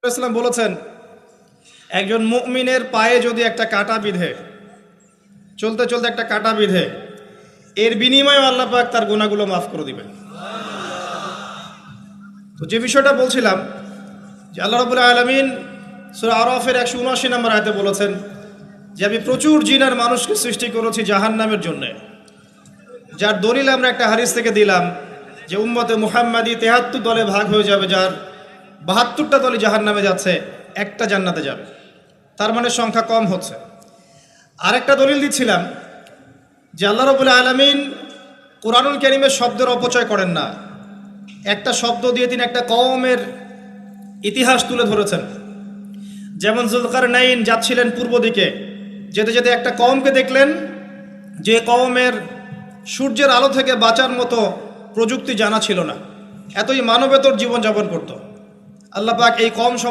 ইসলাম বলেছেন, একজন মুমিনের পায়ে যদি একটা কাঁটা বিঁধে, চলতে চলতে একটা কাঁটা বিঁধে, এর বিনিময়ে আল্লাহ পাক তার গুনাহগুলো মাফ করে দিবেন। তো যে বিষয়টা বলছিলাম যে আল্লাহ রাব্বুল আলামিন সূরা আরাফের 179 নম্বর আয়াতে বলেছেন যে আমি প্রচুর জিন আর মানুষকে সৃষ্টি করেছি জাহান্নামের জন্য। যার দলিল আমরা একটা হাদিস থেকে দিলাম যে উম্মতে মুহাম্মাদি 73 দলে ভাগ হয়ে যাবে, যার 72টা দলে জাহান্নামে যাচ্ছে, একটা জান্নাতে যাবে। তার মানে সংখ্যা কম হচ্ছে। আরেকটা দলিল দিচ্ছিলাম যে আল্লাহ রাব্বুল আলামিন কোরআনুল কারীমের শব্দের অপচয় করেন না। একটা শব্দ দিয়ে তিনি একটা কওমের ইতিহাস তুলে ধরেছেন। যেমন যুলকারনাইন যাচ্ছিলেন পূর্ব দিকে, যেতে যেতে একটা কওমকে দেখলেন যে কওমের সূর্যের আলো থেকে বাঁচার মতো প্রযুক্তি জানা ছিল না, এতই মানবেতর জীবনযাপন করত। আল্লাহ পাক এই কওম